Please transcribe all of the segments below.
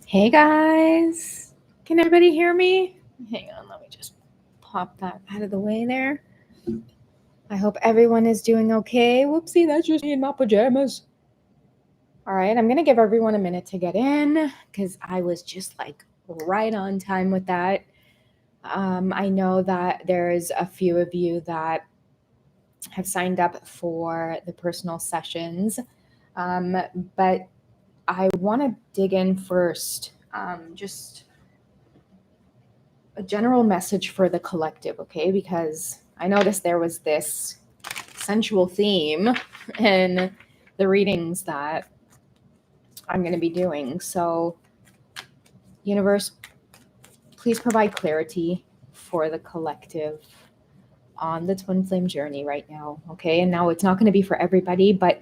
Hey guys, can everybody hear me? Hang on, let me just pop that out of the way there. I hope everyone is doing okay. Whoopsie, that's just me in my pajamas. All right, I'm gonna give everyone a minute to get in because I was just like right on time with that. I know that there's a few of you that have signed up for the personal sessions, but I want to dig in first. Just a general message for the collective, okay? Because I noticed there was this sensual theme in the readings that I'm going to be doing. So, universe, please provide clarity for the collective on the twin flame journey right now, okay? And now it's not going to be for everybody, but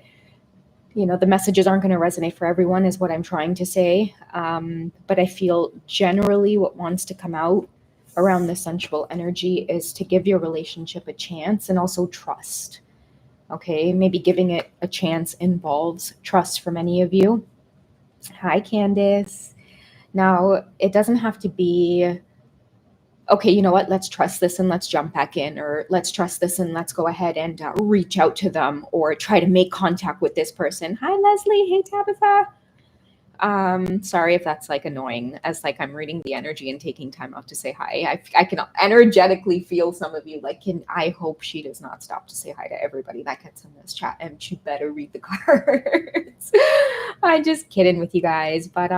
the messages aren't going to resonate for everyone, is what I'm trying to say. But I feel generally what wants to come out around the sensual energy is to give your relationship a chance and also trust. Okay, maybe giving it a chance involves trust for many of you. Hi, Candice. Now, it doesn't have to be, okay, you know what, let's trust this and let's jump back in, or let's trust this and let's go ahead and reach out to them or try to make contact with this person. Hi, Leslie. Hey, Tabitha. Sorry if that's like annoying, as like I'm reading the energy and taking time out to say hi. I can energetically feel some of you like, I hope she does not stop to say hi to everybody that gets in this chat, and she better read the cards. I'm just kidding with you guys, but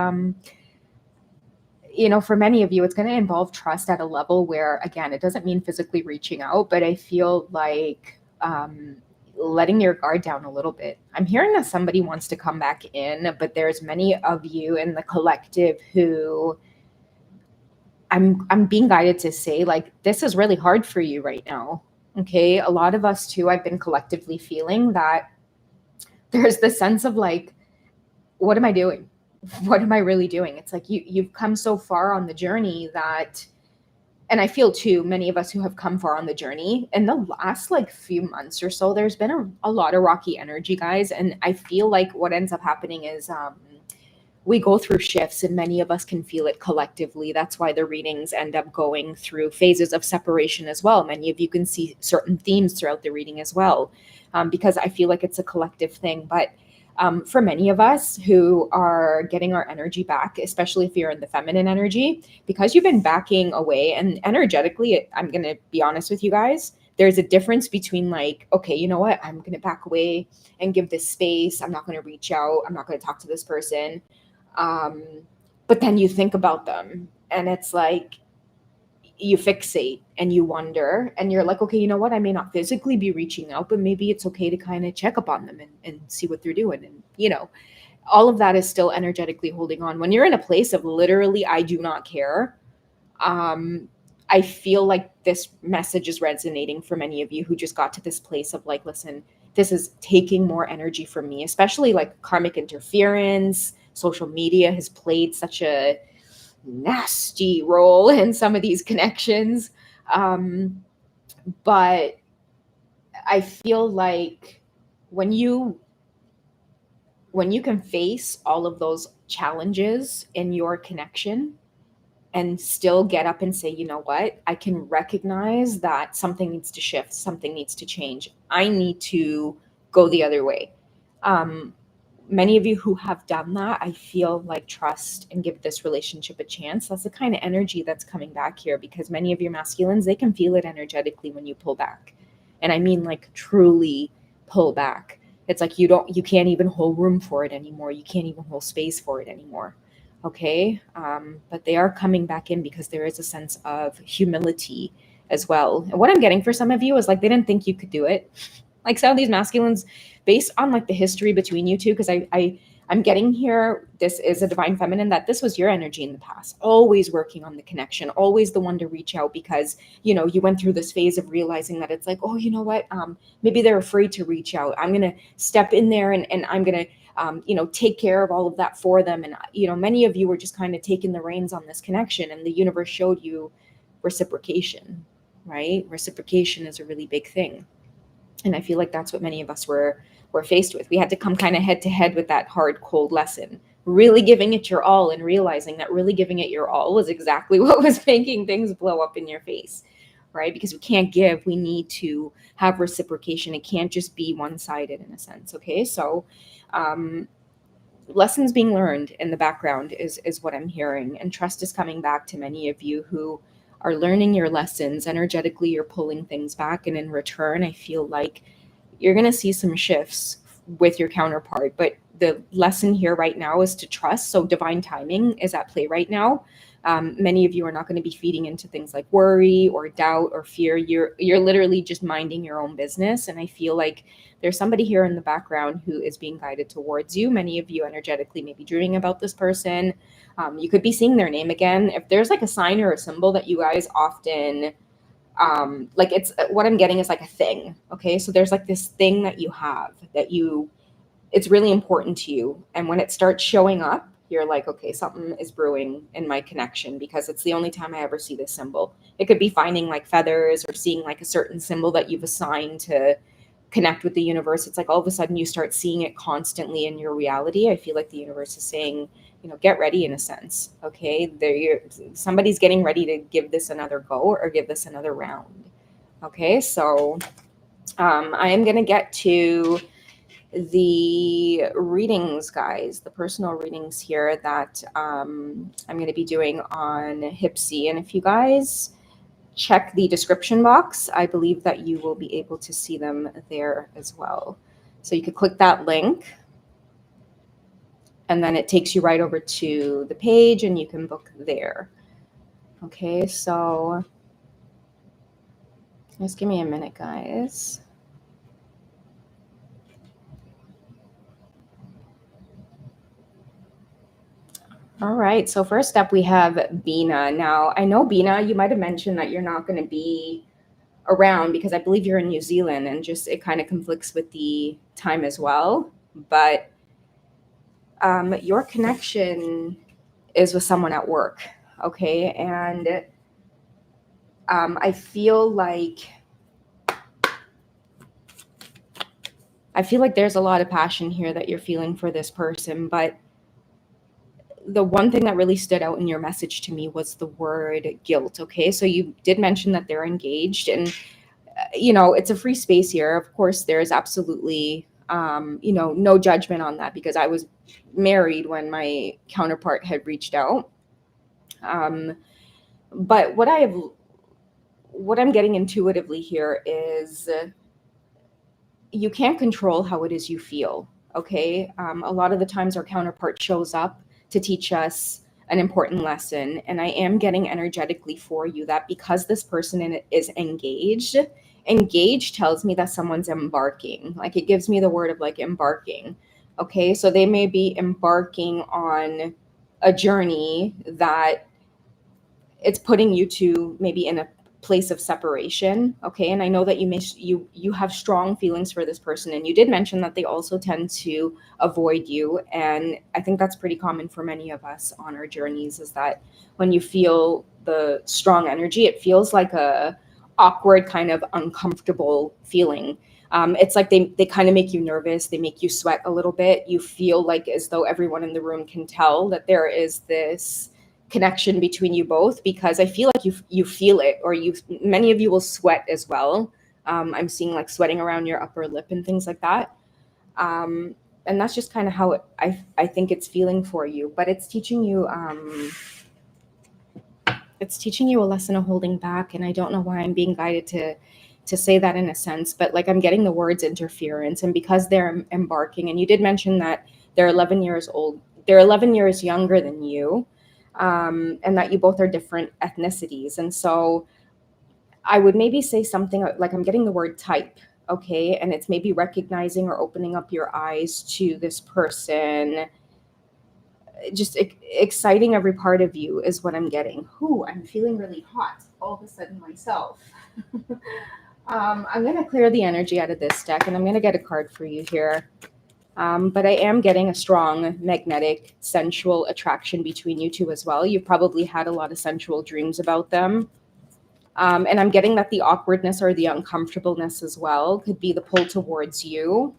for many of you, it's going to involve trust at a level where, again, it doesn't mean physically reaching out, but I feel like letting your guard down a little bit. I'm hearing that somebody wants to come back in, but there's many of you in the collective who I'm being guided to say, like, this is really hard for you right now. Okay. A lot of us too, I've been collectively feeling that there's this sense of like, what am I doing? What am I really doing? It's like you've come so far on the journey that, and I feel too, many of us who have come far on the journey in the last like few months or so, there's been a lot of rocky energy, guys. And I feel like what ends up happening is we go through shifts, and many of us can feel it collectively. That's why the readings end up going through phases of separation as well. Many of you can see certain themes throughout the reading as well, because I feel like it's a collective thing. But for many of us who are getting our energy back, especially if you're in the feminine energy, because you've been backing away, and energetically, I'm going to be honest with you guys, there's a difference between like, okay, you know what, I'm going to back away and give this space. I'm not going to reach out. I'm not going to talk to this person. Um, but then you think about them, and it's like, you fixate and you wonder, and you're like, okay, you know what, I may not physically be reaching out, but maybe it's okay to kind of check up on them and see what they're doing. And all of that is still energetically holding on. When you're in a place of literally, I do not care, um I feel like this message is resonating for many of you who just got to this place of like, listen, this is taking more energy from me, especially like karmic interference. Social media has played such a nasty role in some of these connections. Um, but I feel like when you when you can face all of those challenges in your connection and still get up and say, you know what, I can recognize that something needs to shift, something needs to change. I need to go the other way. Um, Many of you who have done that, I feel like trust and give this relationship a chance. That's the kind of energy that's coming back here, because many of your masculines, they can feel it energetically when you pull back. And I mean like truly pull back. It's like you can't even hold room for it anymore. You can't even hold space for it anymore. Okay. But they are coming back in because there is a sense of humility as well. And what I'm getting for some of you is like, they didn't think you could do it. Like some of these masculines, based on like the history between you two, because I'm getting here, this is a divine feminine, that this was your energy in the past, always working on the connection, always the one to reach out, because you went through this phase of realizing that it's like, oh, you know what, maybe they're afraid to reach out. I'm gonna step in there, and I'm gonna take care of all of that for them. And many of you were just kind of taking the reins on this connection, and the universe showed you reciprocation. Right? Reciprocation is a really big thing. And I feel like that's what many of us were faced with. We had to come kind of head to head with that hard, cold lesson. really giving it your all and realizing that really giving it your all was exactly what was making things blow up in your face, right? Because we can't give, we need to have reciprocation. It can't just be one-sided in a sense. Okay, so lessons being learned in the background is what I'm hearing, and trust is coming back to many of you who are learning your lessons. Energetically, you're pulling things back, and in return, I feel like you're going to see some shifts with your counterpart. But the lesson here right now is to trust. So divine timing is at play right now. Many of you are not going to be feeding into things like worry or doubt or fear. You're literally just minding your own business. And I feel like there's somebody here in the background who is being guided towards you. Many of you energetically may be dreaming about this person. You could be seeing their name again. If there's like a sign or a symbol that you guys often like, it's what I'm getting is like a thing. Okay, so there's like this thing that you have that it's really important to you, and when it starts showing up, you're like, okay, something is brewing in my connection, because it's the only time I ever see this symbol. It could be finding like feathers or seeing like a certain symbol that you've assigned to connect with the universe. It's like all of a sudden you start seeing it constantly in your reality. I feel like the universe is saying, get ready in a sense. Okay, somebody's getting ready to give this another go or give this another round. Okay, so I am going to get to the readings, guys, the personal readings here that I'm going to be doing on Hipsy. And if you guys check the description box, I believe that you will be able to see them there as well. So you could click that link, and then it takes you right over to the page and you can book there. Okay, so just give me a minute, guys. All right, so first up we have Bina. Now, I know, Bina, you might have mentioned that you're not going to be around because I believe you're in New Zealand, and just it kind of conflicts with the time as well. But your connection is with someone at work, okay? And I feel like there's a lot of passion here that you're feeling for this person, but the one thing that really stood out in your message to me was the word guilt. Okay, so you did mention that they're engaged, and it's a free space here. Of course, there's absolutely no judgment on that, because I was married when my counterpart had reached out. But what I'm getting intuitively here is you can't control how it is you feel. Okay, a lot of the times our counterpart shows up to teach us an important lesson, and I am getting energetically for you that because this person is engaged tells me that someone's embarking. Like, it gives me the word of like embarking. Okay, so they may be embarking on a journey that it's putting you to maybe in a place of separation. Okay, and I know that you have strong feelings for this person, and you did mention that they also tend to avoid you, and I think that's pretty common for many of us on our journeys, is that when you feel the strong energy, it feels like a awkward, kind of uncomfortable feeling. It's like they kind of make you nervous, they make you sweat a little bit, you feel like as though everyone in the room can tell that there is this connection between you both, because I feel like you feel it, or many of you will sweat as well. I'm seeing like sweating around your upper lip and things like that. And that's just kind of how I think it's feeling for you, but it's teaching you a lesson of holding back. And I don't know why I'm being guided to say that in a sense, but like I'm getting the words interference, and because they're embarking, and you did mention that they're 11 years old, they're 11 years younger than you. And that you both are different ethnicities. And so I would maybe say something like, I'm getting the word type, okay? And it's maybe recognizing or opening up your eyes to this person, just exciting every part of you is what I'm getting. I'm feeling really hot all of a sudden myself. I'm going to clear the energy out of this deck, and I'm going to get a card for you here. But I am getting a strong magnetic, sensual attraction between you two as well. You've probably had a lot of sensual dreams about them. And I'm getting that the awkwardness or the uncomfortableness as well could be the pull towards you.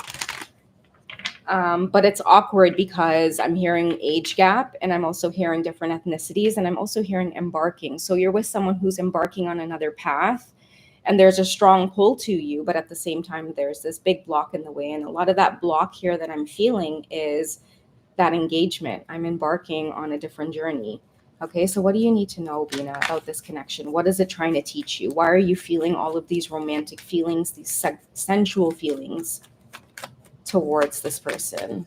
But it's awkward because I'm hearing age gap, and I'm also hearing different ethnicities, and I'm also hearing embarking. So you're with someone who's embarking on another path, and there's a strong pull to you, but at the same time, there's this big block in the way. And a lot of that block here that I'm feeling is that engagement. I'm embarking on a different journey. Okay, so what do you need to know, Bina, about this connection? What is it trying to teach you? Why are you feeling all of these romantic feelings, these sensual feelings towards this person?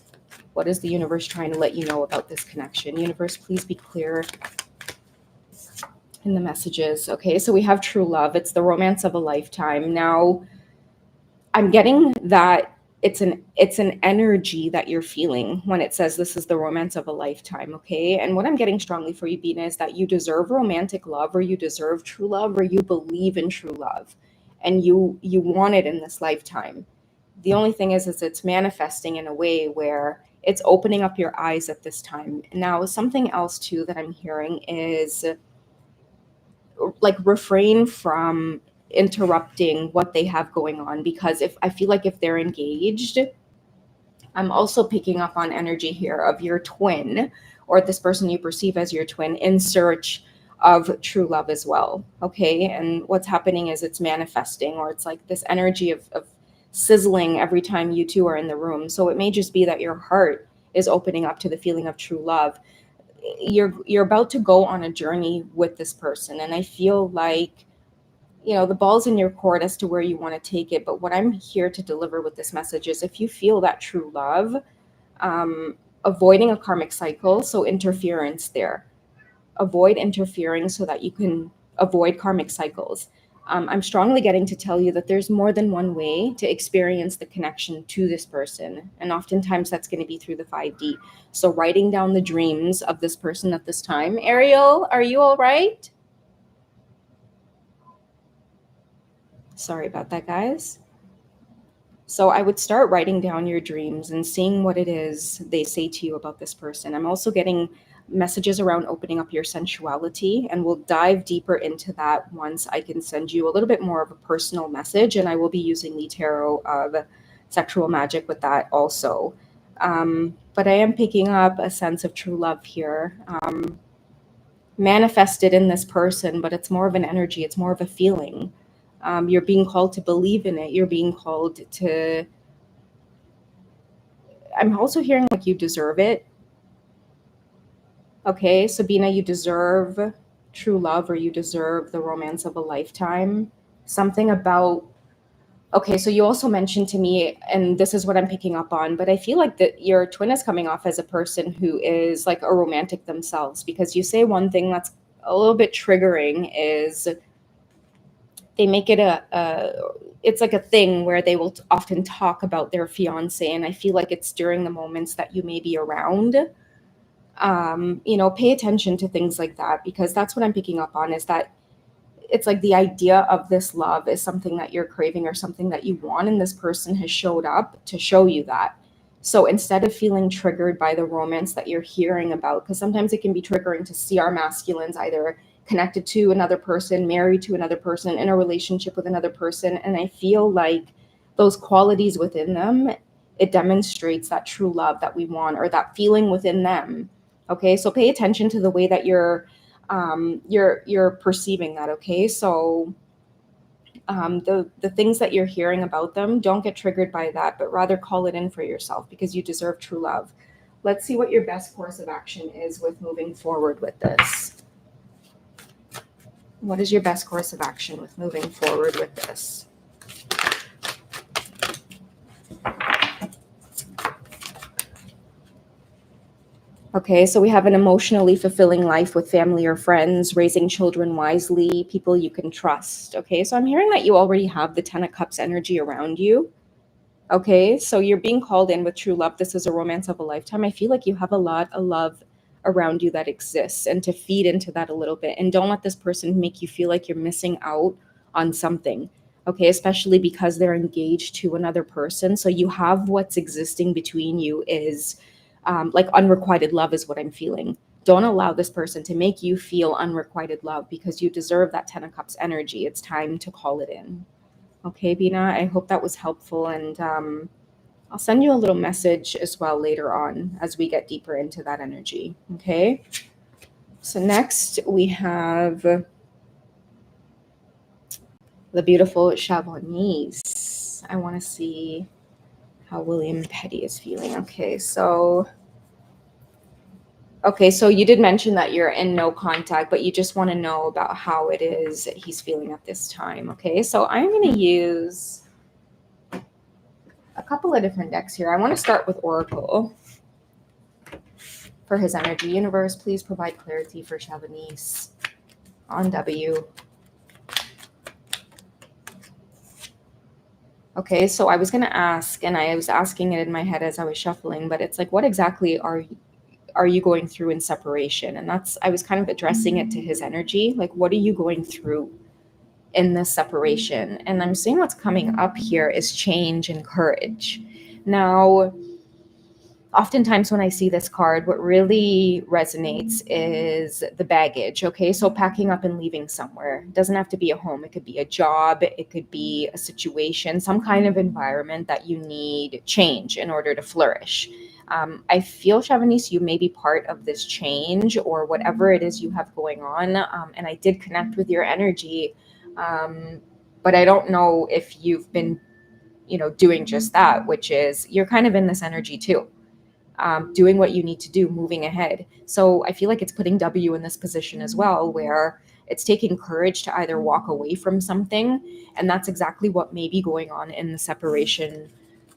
What is the universe trying to let you know about this connection? Universe, please be clear in the messages. Okay, so we have true love. It's the romance of a lifetime. Now, I'm getting that it's an energy that you're feeling when it says this is the romance of a lifetime. Okay, and what I'm getting strongly for you, Bina, is that you deserve romantic love, or you deserve true love, or you believe in true love, and you want it in this lifetime. The only thing is it's manifesting in a way where it's opening up your eyes at this time. Now, something else too that I'm hearing is like refrain from interrupting what they have going on, because if I feel like if they're engaged, I'm also picking up on energy here of your twin, or this person you perceive as your twin, in search of true love as well. Okay, and what's happening is it's manifesting, or it's like this energy of sizzling every time you two are in the room. So it may just be that your heart is opening up to the feeling of true love. You're about to go on a journey with this person, and I feel like, you know, the ball's in your court as to where you want to take it. But what I'm here to deliver with this message is, if you feel that true love, avoiding a karmic cycle, so interference there, avoid interfering so that you can avoid karmic cycles. I'm strongly getting to tell you that there's more than one way to experience the connection to this person. And oftentimes that's going to be through the 5D. So writing down the dreams of this person at this time. Ariel, are you all right? Sorry about that, guys. So I would start writing down your dreams and seeing what it is they say to you about this person. I'm also getting messages around opening up your sensuality, and we'll dive deeper into that once I can send you a little bit more of a personal message, and I will be using the tarot of sexual magic with that also. But I am picking up a sense of true love here, manifested in this person, but it's more of an energy, it's more of a feeling. You're being called to believe in it. You're being called to, I'm also hearing like you deserve it. Okay, Sabina, you deserve true love, or you deserve the romance of a lifetime. Something about, okay, so you also mentioned to me, and this is what I'm picking up on, but I feel like that your twin is coming off as a person who is like a romantic themselves, because you say one thing that's a little bit triggering is they make it it's like a thing where they will often talk about their fiance, and I feel like it's during the moments that you may be around. You know, pay attention to things like that, because that's what I'm picking up on, is that it's like the idea of this love is something that you're craving or something that you want, and this person has showed up to show you that. So instead of feeling triggered by the romance that you're hearing about, because sometimes it can be triggering to see our masculines either connected to another person, married to another person, in a relationship with another person, and I feel like those qualities within them, it demonstrates that true love that we want, or that feeling within them. Okay, so pay attention to the way that you're perceiving that. Okay, so the things that you're hearing about them, don't get triggered by that, but rather call it in for yourself, because you deserve true love. Let's see what your best course of action is with moving forward with this. What is your best course of action with moving forward with this? Okay, so we have an emotionally fulfilling life with family or friends, raising children wisely, people you can trust. Okay, so I'm hearing that you already have the 10 of Cups energy around you. Okay, so you're being called in with true love. This is a romance of a lifetime. I feel like you have a lot of love around you that exists, and to feed into that a little bit. And don't let this person make you feel like you're missing out on something. Okay, especially because they're engaged to another person. So you have what's existing between you is like unrequited love is what I'm feeling. Don't allow this person to make you feel unrequited love, because you deserve that 10 of Cups energy. It's time to call it in. Okay, Bina, I hope that was helpful. And I'll send you a little message as well later on as we get deeper into that energy. Okay. So next we have the beautiful Chamonix. I want to see how William Petty is feeling. Okay, so you did mention that you're in no contact, but you just want to know about how it is that he's feeling at this time. Okay, so I'm going to use a couple of different decks here. I want to start with Oracle for his energy. Universe, please provide clarity for Chamonix on W. Okay, so I was going to ask, and I was asking it in my head as I was shuffling, but it's like, what exactly are you going through in separation? And that's, I was kind of addressing it to his energy. Like, what are you going through in this separation? And I'm seeing what's coming up here is change and courage. Now, oftentimes when I see this card, what really resonates is the baggage. Okay, so packing up and leaving somewhere. It doesn't have to be a home. It could be a job. It could be a situation, some kind of environment that you need change in order to flourish. I feel, Chamonix, you may be part of this change or whatever it is you have going on. And I did connect with your energy, but I don't know if you've been, doing just that, which is you're kind of in this energy too. Doing what you need to do, moving ahead. So I feel like it's putting W in this position as well, where it's taking courage to either walk away from something, and that's exactly what may be going on in the separation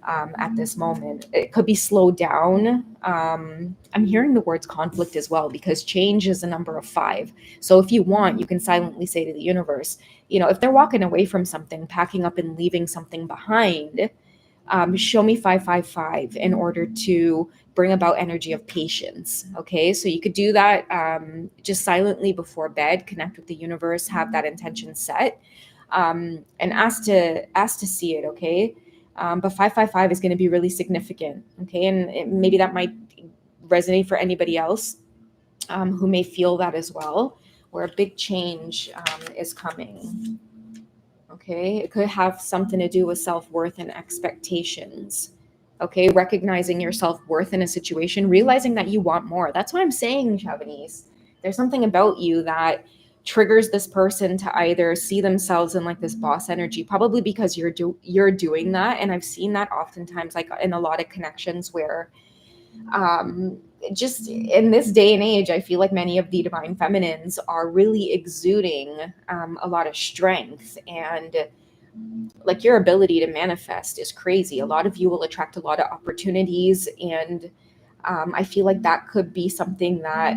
at this moment. It could be slowed down. I'm hearing the words conflict as well, because change is a number of 5. So if you want, you can silently say to the universe, if they're walking away from something, packing up and leaving something behind, show me 555 in order to bring about energy of patience. Okay, so you could do that just silently before bed, connect with the universe, have that intention set, and ask to see it. Okay, but 555 is going to be really significant. Okay, and maybe that might resonate for anybody else who may feel that as well, where a big change is coming. Okay, it could have something to do with self-worth and expectations. Okay, recognizing your self-worth in a situation, realizing that you want more. That's what I'm saying, Chamonix. There's something about you that triggers this person to either see themselves in like this boss energy, probably because you're doing that. And I've seen that oftentimes, like in a lot of connections where just in this day and age, I feel like many of the divine feminines are really exuding a lot of strength, and like your ability to manifest is crazy. A lot of you will attract a lot of opportunities, and I feel like that could be something that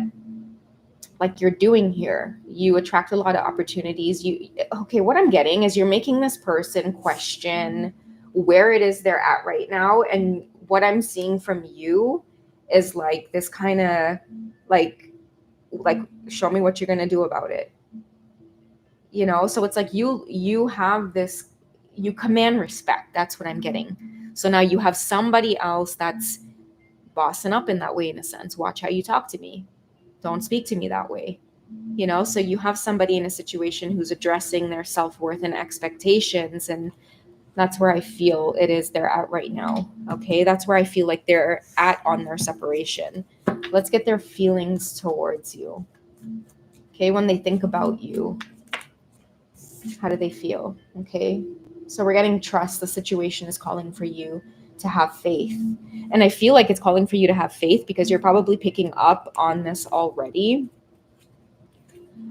like you're doing here. You attract a lot of opportunities. What I'm getting is you're making this person question where it is they're at right now, and what I'm seeing from you is like this kind of like show me what you're going to do about it. So it's like you have this, you command respect. That's what I'm getting. So now you have somebody else that's bossing up in that way, in a sense. Watch how you talk to me. Don't speak to me that way. So you have somebody in a situation who's addressing their self-worth and expectations, and that's where I feel it is they're at right now. Okay, that's where I feel like they're at on their separation. Let's get their feelings towards you. Okay, when they think about you, how do they feel? Okay, so we're getting trust. The situation is calling for you to have faith, and I feel like it's calling for you to have faith because you're probably picking up on this already,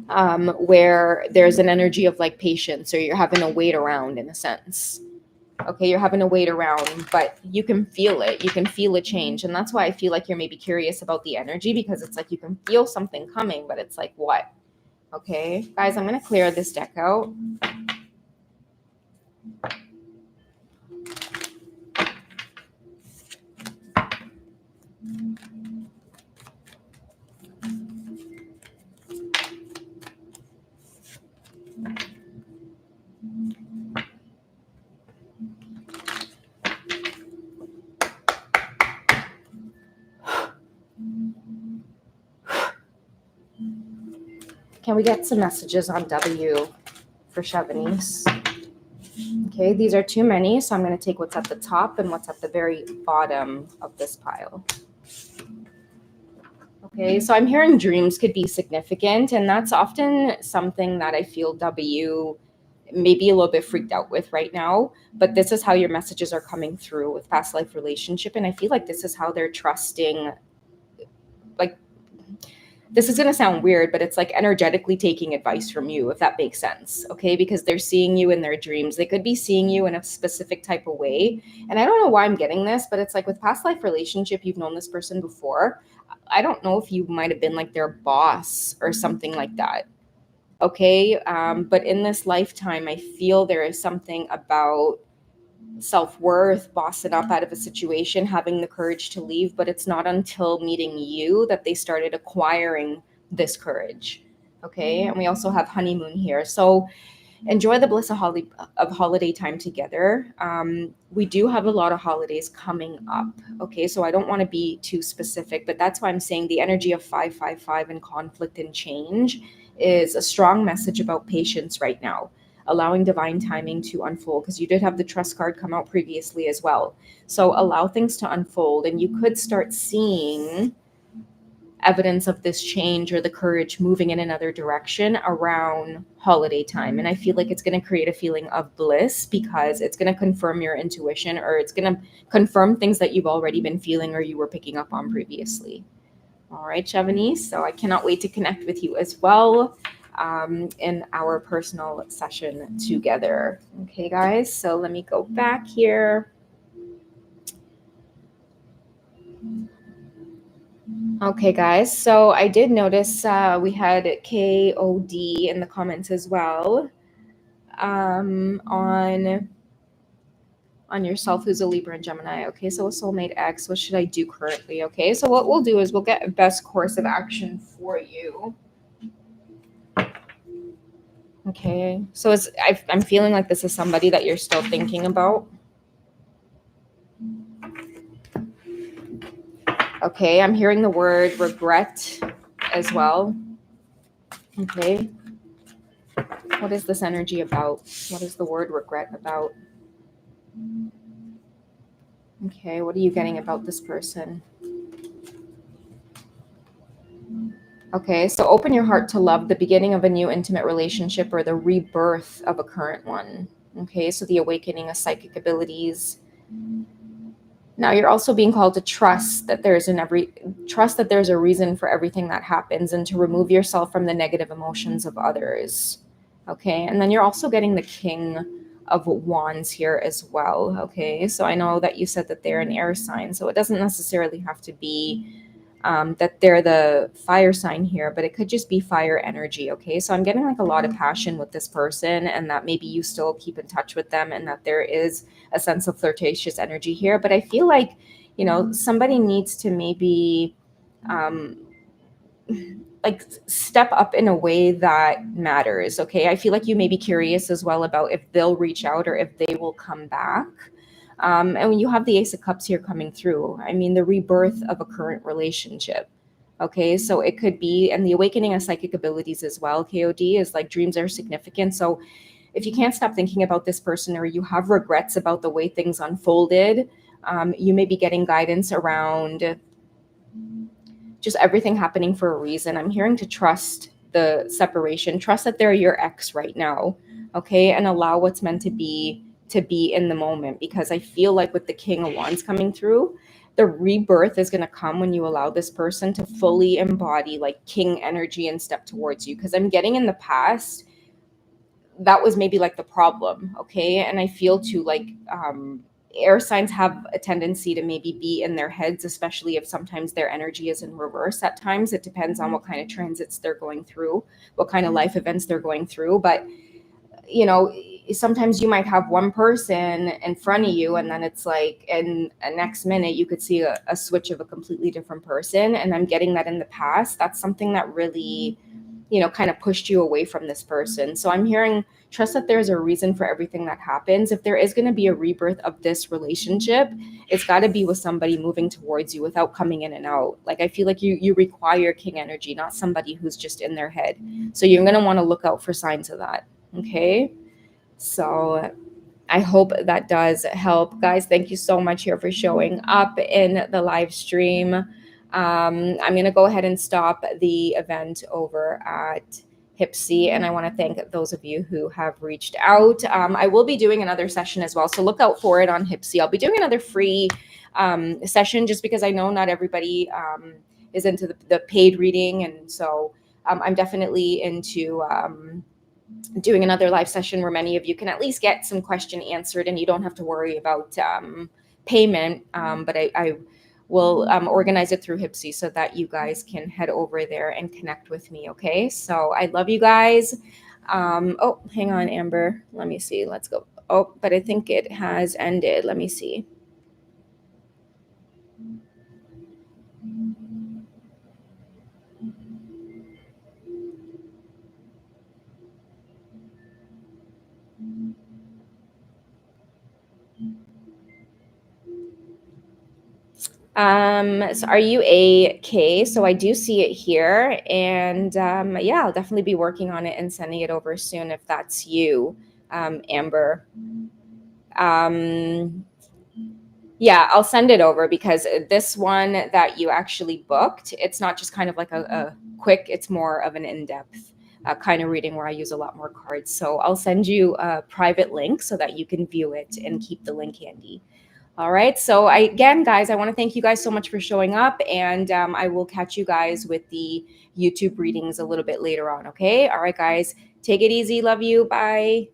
where there's an energy of like patience, or you're having to wait around in a sense. Okay, you're having to wait around, but you can feel it. You can feel a change, and that's why I feel like you're maybe curious about the energy, because it's like you can feel something coming, but it's like what? Okay, guys, I'm going to clear this deck out. Can we get some messages on W for Chamonix? Okay, these are too many, so I'm going to take what's at the top and what's at the very bottom of this pile. Okay, so I'm hearing dreams could be significant, and that's often something that I feel W may be a little bit freaked out with right now. But this is how your messages are coming through with past life relationship, and I feel like this is how they're trusting. Like, this is going to sound weird, but it's like energetically taking advice from you, if that makes sense. Okay, because they're seeing you in their dreams. They could be seeing you in a specific type of way, and I don't know why I'm getting this, but it's like with past life relationship, you've known this person before. I don't know if you might have been like their boss or something like that. Okay. But in this lifetime, I feel there is something about self-worth, bossing up out of a situation, having the courage to leave. But it's not until meeting you that they started acquiring this courage. Okay. And we also have honeymoon here. So enjoy the bliss of holiday time together. We do have a lot of holidays coming up. Okay, so I don't want to be too specific, but that's why I'm saying the energy of 555 and conflict and change is a strong message about patience right now, allowing divine timing to unfold, because you did have the trust card come out previously as well. So allow things to unfold, and you could start seeing evidence of this change or the courage moving in another direction around holiday time. And I feel like it's going to create a feeling of bliss because it's going to confirm your intuition, or it's going to confirm things that you've already been feeling or you were picking up on previously. All right, Shavani. So I cannot wait to connect with you as well in our personal session together. Okay, guys. So let me go back here. Okay, guys. So I did notice we had KOD in the comments as well on yourself, who's a Libra and Gemini. Okay, so a soulmate X, what should I do currently? Okay, so what we'll do is we'll get a best course of action for you. Okay, so I'm feeling like this is somebody that you're still thinking about. Okay, I'm hearing the word regret as well. Okay. What is this energy about? What is the word regret about? Okay, what are you getting about this person? Okay, so open your heart to love, the beginning of a new intimate relationship, or the rebirth of a current one. Okay, so the awakening of psychic abilities. Now you're also being called to trust that there's a reason for everything that happens, and to remove yourself from the negative emotions of others. Okay, and then you're also getting the King of Wands here as well. Okay, so I know that you said that they're an air sign, so it doesn't necessarily have to be that they're the fire sign here, but it could just be fire energy. Okay, so I'm getting like a lot of passion with this person, and that maybe you still keep in touch with them, and that there is a sense of flirtatious energy here. But I feel like, you know, somebody needs to maybe like step up in a way that matters. Okay, I feel like you may be curious as well about if they'll reach out or if they will come back. And when you have the Ace of Cups here coming through, I mean, the rebirth of a current relationship. Okay, so it could be, and the awakening of psychic abilities as well. KOD is like dreams are significant. So if you can't stop thinking about this person, or you have regrets about the way things unfolded, you may be getting guidance around just everything happening for a reason. I'm hearing to trust the separation, trust that they're your ex right now. Okay, and allow what's meant to be in the moment, because I feel like with the King of Wands coming through, the rebirth is going to come when you allow this person to fully embody like king energy and step towards you. Because I'm getting in the past, that was maybe like the problem. Okay, and I feel too like air signs have a tendency to maybe be in their heads, especially if sometimes their energy is in reverse at times. It depends on what kind of transits they're going through, what kind of life events they're going through. But you know, sometimes you might have one person in front of you, and then it's like in a next minute you could see a switch of a completely different person. And I'm getting that in the past, that's something that really, you know, kind of pushed you away from this person. So I'm hearing trust that there's a reason for everything that happens. If there is going to be a rebirth of this relationship, it's got to be with somebody moving towards you without coming in and out. Like I feel like you require king energy, not somebody who's just in their head. So you're going to want to look out for signs of that. Okay, so I hope that does help. Guys, thank you so much here for showing up in the live stream. I'm going to go ahead and stop the event over at Hipsy, and I want to thank those of you who have reached out. I will be doing another session as well, so look out for it on Hipsy. I'll be doing another free session just because I know not everybody is into the paid reading, and so I'm definitely into doing another live session where many of you can at least get some question answered and you don't have to worry about payment. But I will organize it through Hipsy so that you guys can head over there and connect with me. Okay. So I love you guys. Oh, hang on, Amber. Let me see. Let's go. Oh, but I think it has ended. Let me see. So are you a K? So I do see it here, and yeah, I'll definitely be working on it and sending it over soon if that's you, Amber. Yeah, I'll send it over because this one that you actually booked, it's not just kind of like a quick, it's more of an in-depth kind of reading where I use a lot more cards. So I'll send you a private link so that you can view it and keep the link handy. All right. So again, guys, I want to thank you guys so much for showing up, and I will catch you guys with the YouTube readings a little bit later on. Okay. All right, guys. Take it easy. Love you. Bye.